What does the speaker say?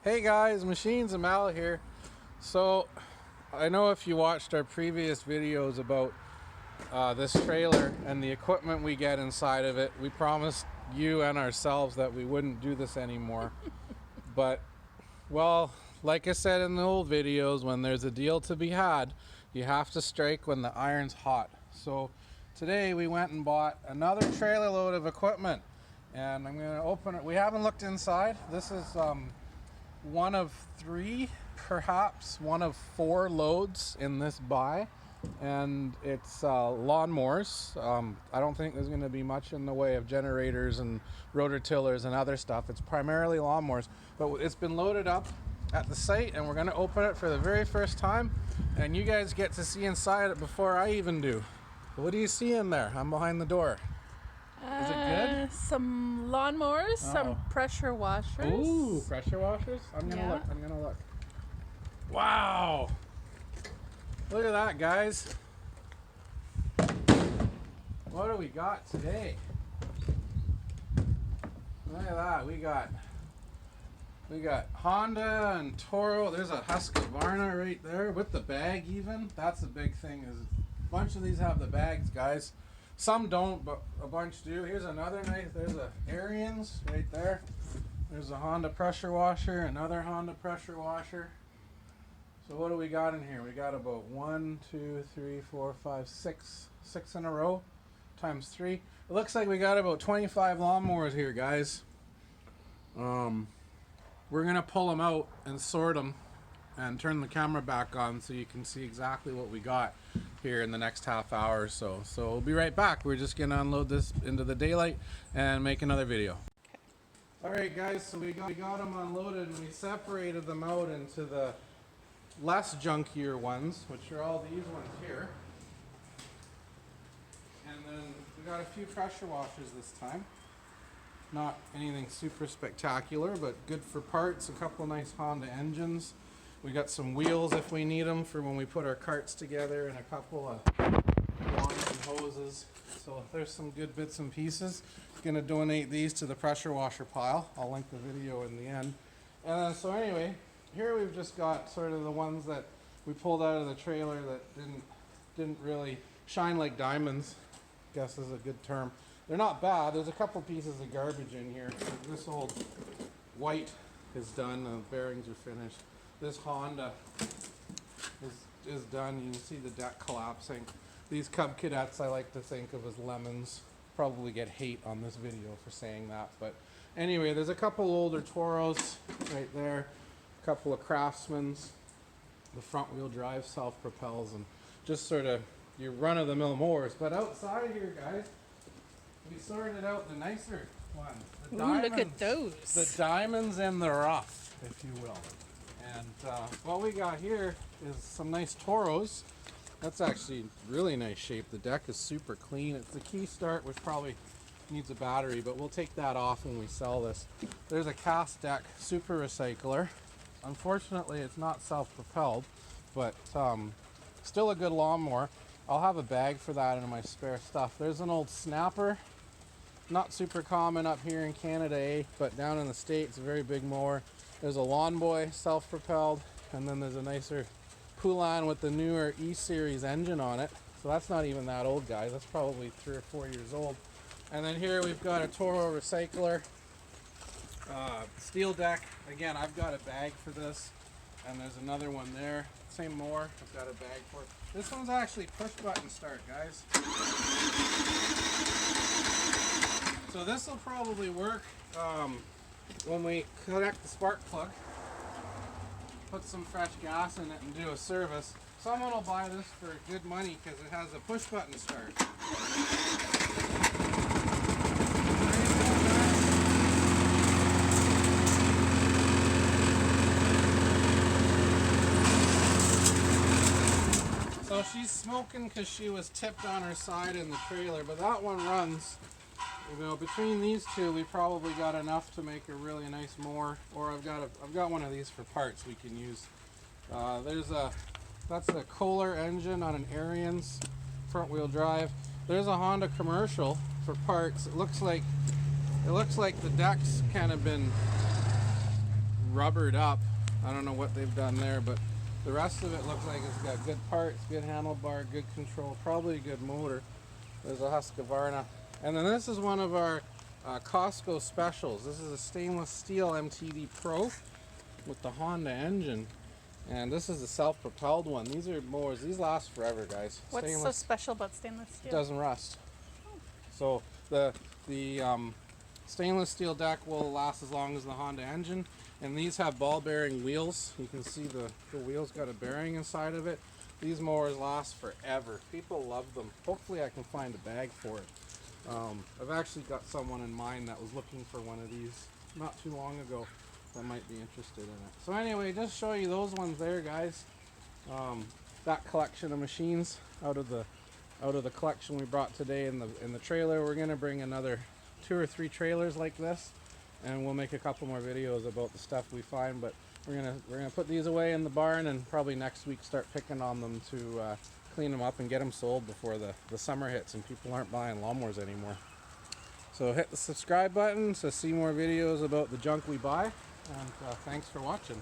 Hey guys, Machines and Mal here. So I know if you watched our previous videos about this trailer and the equipment we get inside of it, we promised you and ourselves that we wouldn't do this anymore. But, well, like I said in the old videos, when there's a deal to be had, you have to strike when the iron's hot. So today we went and bought another trailer load of equipment, and I'm going to open it. We haven't looked inside. This is one of three, perhaps one of four loads in this buy, and it's lawnmowers. I don't think there's going to be much in the way of generators and rototillers and other stuff. It's primarily lawnmowers, but it's been loaded up at the site, and we're going to open it for the very first time, and you guys get to see inside it before I even do. What do you see in there? I'm behind the door. Is it good? Some lawnmowers, some pressure washers. Ooh, pressure washers? I'm gonna look. Wow! Look at that, guys. What do we got today? Look at that. We got Honda and Toro. There's a Husqvarna right there with the bag even. That's the big thing, is a bunch of these have the bags, guys. Some don't, but a bunch do. Here's another nice, there's a Arians right there. There's a Honda pressure washer, another Honda pressure washer. So what do we got in here? We got about 1, 2, 3, 4, 5, 6 in a row, times 3. It looks like we got about 25 lawnmowers here, guys. We're gonna pull them out and sort them and turn the camera back on so you can see exactly what we got here in the next half hour or so. So we'll be right back. We're just gonna unload this into the daylight and make another video. Okay. Alright guys, so we got them unloaded and we separated them out into the less junkier ones, which are all these ones here. And then we got a few pressure washers this time. Not anything super spectacular, but good for parts. A couple nice Honda engines. We got some wheels if we need them for when we put our carts together, and a couple of wands and hoses. So there's some good bits and pieces. Gonna donate these to the pressure washer pile. I'll link the video in the end. So anyway, here we've just got sort of the ones that we pulled out of the trailer that didn't really shine like diamonds, I guess is a good term. They're not bad. There's a couple pieces of garbage in here. This old white is done. The bearings are finished. This Honda is done. You can see the deck collapsing. These Cub Cadets I like to think of as lemons. Probably get hate on this video for saying that. But anyway, there's a couple older Toros right there. A couple of Craftsmans. The front wheel drive self-propels and just sort of your run-of-the-mill mowers. But outside here, guys, we sorted out the nicer ones. The diamonds, look at those. The diamonds in the rough, if you will. And what we got here is some nice Toros. That's actually really nice shape. The deck is super clean. It's the key start, which probably needs a battery, but we'll take that off when we sell this. There's a cast deck super recycler. Unfortunately, it's not self-propelled, but still a good lawnmower. I'll have a bag for that in my spare stuff. There's an old snapper. Not super common up here in Canada, eh? But down in the States, a very big mower. There's a lawnboy, self-propelled, and then there's a nicer Poulan with the newer E-Series engine on it. So that's not even that old, guys. That's probably 3 or 4 years old. And then here we've got a Toro recycler, steel deck. Again, I've got a bag for this, and there's another one there. Same mower, I've got a bag for it. This one's actually push button start, guys. So this will probably work when we connect the spark plug, put some fresh gas in it and do a service. Someone will buy this for good money because it has a push button start. So she's smoking because she was tipped on her side in the trailer, but that one runs. You know, between these two, we probably got enough to make a really nice mower. Or I've got one of these for parts we can use. That's a Kohler engine on an Arians front wheel drive. There's a Honda commercial for parts. It looks like the deck's kind of been rubbered up. I don't know what they've done there, but the rest of it looks like it's got good parts, good handlebar, good control, probably a good motor. There's a Husqvarna. And then this is one of our Costco specials. This is a stainless steel MTD Pro with the Honda engine. And this is a self-propelled one. These are mowers. These last forever, guys. What's so special about stainless steel? It doesn't rust. So the stainless steel deck will last as long as the Honda engine. And these have ball bearing wheels. You can see the wheels got a bearing inside of it. These mowers last forever. People love them. Hopefully I can find a bag for it. I've actually got someone in mind that was looking for one of these not too long ago that might be interested in it. So anyway, just show you those ones there, guys. That collection of machines out of the collection we brought today in the trailer. We're gonna bring another 2 or 3 trailers like this, and we'll make a couple more videos about the stuff we find. But we're gonna put these away in the barn, and probably next week start picking on them to clean them up and get them sold before the summer hits and people aren't buying lawnmowers anymore. So hit the subscribe button to see more videos about the junk we buy, and thanks for watching.